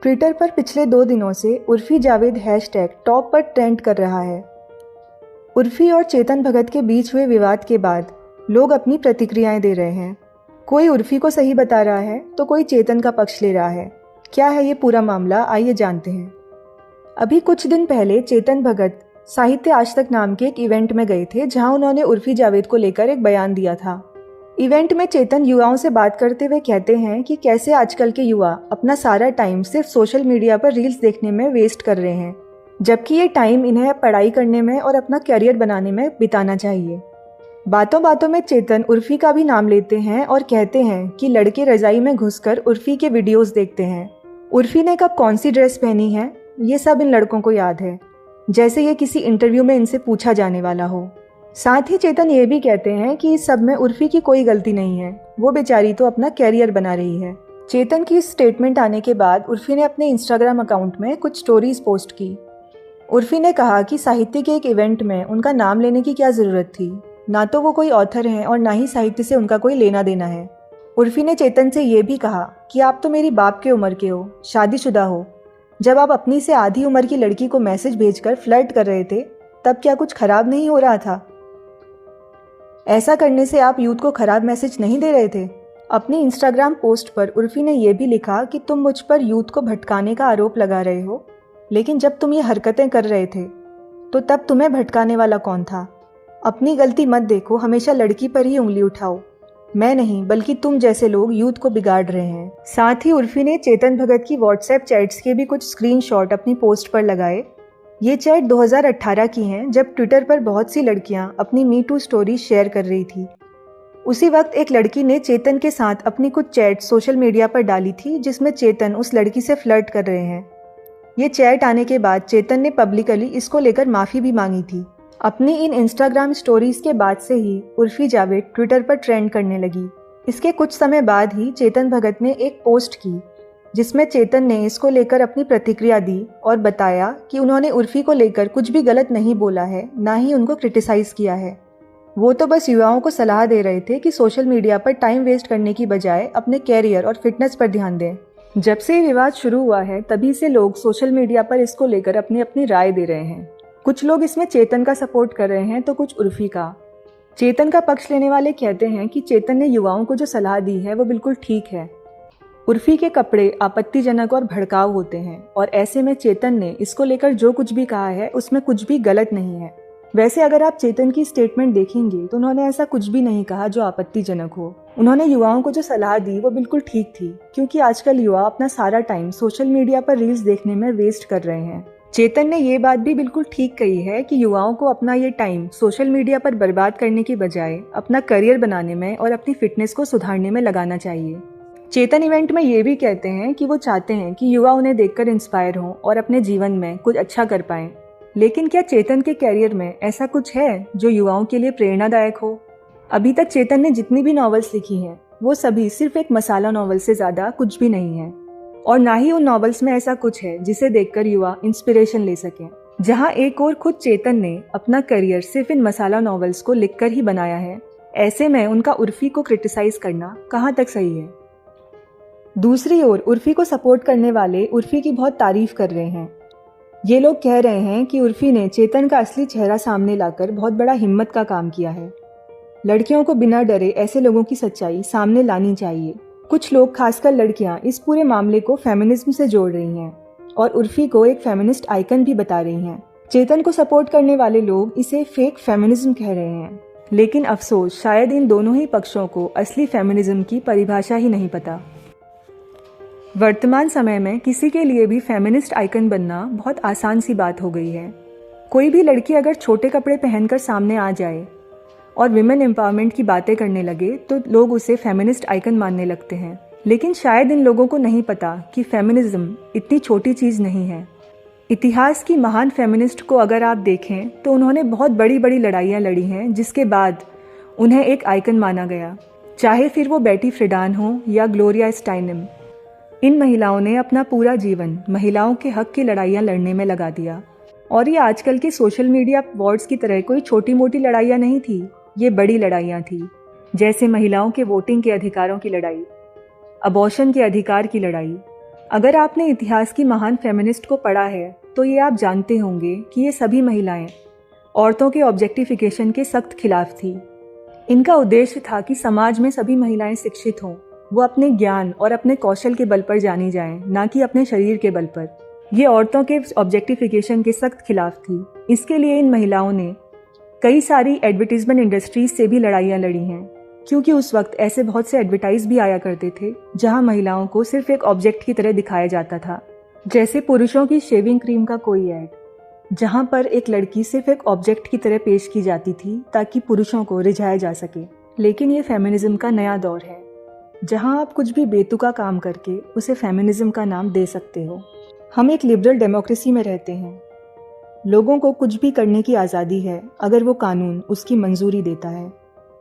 Twitter पर पिछले 2 दिनों से उर्फी जावेद हैशटैग टॉप पर ट्रेंड कर रहा है। उर्फी और चेतन भगत के बीच हुए विवाद के बाद लोग अपनी प्रतिक्रियाएं दे रहे हैं। कोई उर्फी को सही बता रहा है तो कोई चेतन का पक्ष ले रहा है। क्या है ये पूरा मामला, आइए जानते हैं। अभी कुछ दिन पहले चेतन भगत साहित्य आज तक नाम के एक इवेंट में गए थे, जहां उन्होंने उर्फी जावेद को लेकर एक बयान दिया था। इवेंट में चेतन युवाओं से बात करते हुए कहते हैं कि कैसे आजकल के युवा अपना सारा टाइम सिर्फ सोशल मीडिया पर रील्स देखने में वेस्ट कर रहे हैं, जबकि ये टाइम इन्हें पढ़ाई करने में और अपना करियर बनाने में बिताना चाहिए। बातों बातों में चेतन उर्फी का भी नाम लेते हैं और कहते हैं कि लड़के रजाई में घुसकर उर्फी के वीडियोस देखते हैं। उर्फी ने कब कौन सी ड्रेस पहनी है, ये सब इन लड़कों को याद है, जैसे ये किसी इंटरव्यू में इनसे पूछा जाने वाला हो। साथ ही चेतन ये भी कहते हैं कि इस सब में उर्फी की कोई गलती नहीं है, वो बेचारी तो अपना कैरियर बना रही है। चेतन की इस स्टेटमेंट आने के बाद उर्फी ने अपने इंस्टाग्राम अकाउंट में कुछ स्टोरीज पोस्ट की। उर्फी ने कहा कि साहित्य के एक इवेंट में उनका नाम लेने की क्या ज़रूरत थी, ना तो वो कोई ऑथर हैं और ना ही साहित्य से उनका कोई लेना देना है। उर्फी ने चेतन से ये भी कहा कि आप तो मेरी बाप के उम्र के हो, शादीशुदा हो। जब आप अपनी से आधी उम्र की लड़की को मैसेज भेजकर फ्लर्ट कर रहे थे, तब क्या कुछ खराब नहीं हो रहा था? ऐसा करने से आप यूथ को खराब मैसेज नहीं दे रहे थे? अपनी इंस्टाग्राम पोस्ट पर उर्फी ने यह भी लिखा कि तुम मुझ पर यूथ को भटकाने का आरोप लगा रहे हो, लेकिन जब तुम ये हरकतें कर रहे थे तो तब तुम्हें भटकाने वाला कौन था? अपनी गलती मत देखो, हमेशा लड़की पर ही उंगली उठाओ। मैं नहीं, बल्कि तुम जैसे लोग यूथ को बिगाड़ रहे हैं। साथ ही उर्फी ने चेतन भगत की व्हाट्सएप चैट्स के भी कुछ स्क्रीनशॉट अपनी पोस्ट पर लगाए। ये चैट 2018 की हैं, जब ट्विटर पर बहुत सी लड़कियां अपनी मी टू स्टोरी शेयर कर रही थी। उसी वक्त एक लड़की ने चेतन के साथ अपनी कुछ चैट सोशल मीडिया पर डाली थी, जिसमें चेतन उस लड़की से फ्लर्ट कर रहे हैं। ये चैट आने के बाद चेतन ने पब्लिकली इसको लेकर माफ़ी भी मांगी थी। अपनी इन इंस्टाग्राम स्टोरीज के बाद से ही उर्फी जावेद ट्विटर पर ट्रेंड करने लगी। इसके कुछ समय बाद ही चेतन भगत ने एक पोस्ट की, जिसमें चेतन ने इसको लेकर अपनी प्रतिक्रिया दी और बताया कि उन्होंने उर्फी को लेकर कुछ भी गलत नहीं बोला है, ना ही उनको क्रिटिसाइज किया है। वो तो बस युवाओं को सलाह दे रहे थे कि सोशल मीडिया पर टाइम वेस्ट करने की बजाय अपने कैरियर और फिटनेस पर ध्यान दें। जब से ये विवाद शुरू हुआ है, तभी से लोग सोशल मीडिया पर इसको लेकर अपनी अपनी राय दे रहे हैं। कुछ लोग इसमें चेतन का सपोर्ट कर रहे हैं तो कुछ उर्फी का। चेतन का पक्ष लेने वाले कहते हैं कि चेतन ने युवाओं को जो सलाह दी है वो बिल्कुल ठीक है। उर्फी के कपड़े आपत्तिजनक और भड़काऊ होते हैं, और ऐसे में चेतन ने इसको लेकर जो कुछ भी कहा है उसमें कुछ भी गलत नहीं है। वैसे अगर आप चेतन की स्टेटमेंट देखेंगे तो उन्होंने ऐसा कुछ भी नहीं कहा जो आपत्तिजनक हो। उन्होंने युवाओं को जो सलाह दी वो बिल्कुल ठीक थी, क्योंकि आजकल युवा अपना सारा टाइम सोशल मीडिया पर रील्स देखने में वेस्ट कर रहे हैं। चेतन ने ये बात भी बिल्कुल ठीक कही है कि युवाओं को अपना ये टाइम सोशल मीडिया पर बर्बाद करने की बजाय अपना करियर बनाने में और अपनी फिटनेस को सुधारने में लगाना चाहिए। चेतन इवेंट में ये भी कहते हैं कि वो चाहते हैं कि युवा उन्हें देखकर इंस्पायर हों और अपने जीवन में कुछ अच्छा कर पाएं। लेकिन क्या चेतन के कैरियर में ऐसा कुछ है जो युवाओं के लिए प्रेरणादायक हो? अभी तक चेतन ने जितनी भी नॉवेल्स लिखी हैं वो सभी सिर्फ एक मसाला नॉवेल से ज़्यादा कुछ भी नहीं है, और ना ही उन नॉवेल्स में ऐसा कुछ है जिसे देखकर युवा इंस्पिरेशन ले सकें। जहाँ एक और खुद चेतन ने अपना करियर सिर्फ इन मसाला नॉवेल्स को लिखकर ही बनाया है, ऐसे में उनका उर्फी को क्रिटिसाइज करना कहाँ तक सही है? दूसरी ओर उर्फी को सपोर्ट करने वाले उर्फी की बहुत तारीफ कर रहे हैं। ये लोग कह रहे हैं कि उर्फी ने चेतन का असली चेहरा सामने लाकर बहुत बड़ा हिम्मत का काम किया है। लड़कियों को बिना डरे ऐसे लोगों की सच्चाई सामने लानी चाहिए। कुछ लोग, खासकर लड़कियां, इस पूरे मामले को फेमिनिज्म से जोड़ रही हैं और उर्फी को एक फेमिनिस्ट आइकन भी बता रही हैं। चेतन को सपोर्ट करने वाले लोग इसे फेक फेमिनिज्म कह रहे हैं, लेकिन अफसोस शायद इन दोनों ही पक्षों को असली फेमिनिज्म की परिभाषा ही नहीं पता। वर्तमान समय में किसी के लिए भी फेमिनिस्ट आइकन बनना बहुत आसान सी बात हो गई है। कोई भी लड़की अगर छोटे कपड़े पहनकर सामने आ जाए और विमेन एम्पावरमेंट की बातें करने लगे तो लोग उसे फेमिनिस्ट आइकन मानने लगते हैं। लेकिन शायद इन लोगों को नहीं पता कि फेमिनिज्म इतनी छोटी चीज़ नहीं है। इतिहास की महान फेमिनिस्ट को अगर आप देखें तो उन्होंने बहुत बड़ी बड़ी लड़ाइयाँ लड़ी हैं, जिसके बाद उन्हें एक आइकन माना गया, चाहे फिर वो बेटी फ्रिडान हो या ग्लोरिया स्टाइनम। इन महिलाओं ने अपना पूरा जीवन महिलाओं के हक की लड़ाइयाँ लड़ने में लगा दिया, और ये आजकल के सोशल मीडिया वॉर्स की तरह कोई छोटी मोटी लड़ाइयाँ नहीं थी, ये बड़ी लड़ाइयाँ थी, जैसे महिलाओं के वोटिंग के अधिकारों की लड़ाई, अबॉर्शन के अधिकार की लड़ाई, अगर आपने इतिहास की महान फेमिनिस्ट को पढ़ा है तो ये आप जानते होंगे कि ये सभी महिलाएं औरतों के ऑब्जेक्टिफिकेशन के सख्त खिलाफ थी। इनका उद्देश्य था कि समाज में सभी महिलाएं शिक्षित हों, वो अपने ज्ञान और अपने कौशल के बल पर जानी जाएं, ना कि अपने शरीर के बल पर। ये औरतों के ऑब्जेक्टिफिकेशन के सख्त खिलाफ थी। इसके लिए इन महिलाओं ने कई सारी एडवर्टीजमेंट इंडस्ट्रीज से भी लड़ाइयाँ लड़ी हैं, क्योंकि उस वक्त ऐसे बहुत से एडवर्टाइज भी आया करते थे जहां महिलाओं को सिर्फ एक ऑब्जेक्ट की तरह दिखाया जाता था। जैसे पुरुषों की शेविंग क्रीम का कोई ऐड, जहां पर एक लड़की सिर्फ एक ऑब्जेक्ट की तरह पेश की जाती थी ताकि पुरुषों को रिझाया जा सके। लेकिन ये फेमिनिज्म का नया दौर है, जहां आप कुछ भी बेतुका काम करके उसे फेमिनिज्म का नाम दे सकते हो। हम एक लिबरल डेमोक्रेसी में रहते हैं। लोगों को कुछ भी करने की आज़ादी है अगर वो कानून उसकी मंजूरी देता है।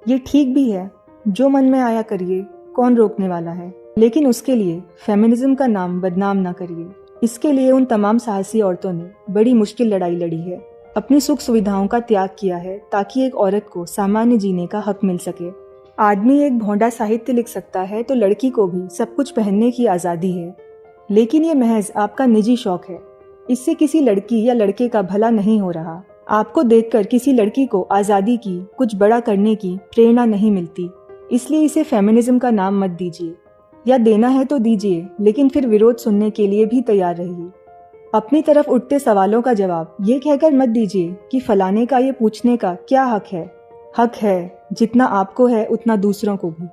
ये ठीक भी है, जो मन में आया करिए, कौन रोकने वाला है। लेकिन उसके लिए फेमिनिज्म का नाम बदनाम ना करिए। इसके लिए उन तमाम साहसी औरतों ने बड़ी मुश्किल लड़ाई लड़ी है, अपनी सुख सुविधाओं का त्याग किया है ताकि एक औरत को सामान्य जीने का हक मिल सके। आदमी एक भोंडा साहित्य लिख सकता है तो लड़की को भी सब कुछ पहनने की आज़ादी है, लेकिन ये महज आपका निजी शौक है। इससे किसी लड़की या लड़के का भला नहीं हो रहा। आपको देखकर किसी लड़की को आज़ादी की, कुछ बड़ा करने की प्रेरणा नहीं मिलती। इसलिए इसे फेमिनिज्म का नाम मत दीजिए, या देना है तो दीजिए, लेकिन फिर विरोध सुनने के लिए भी तैयार रहिए। अपनी तरफ उठते सवालों का जवाब ये कहकर मत दीजिए कि फलाने का ये पूछने का क्या हक है। हक है, जितना आपको है उतना दूसरों को भी।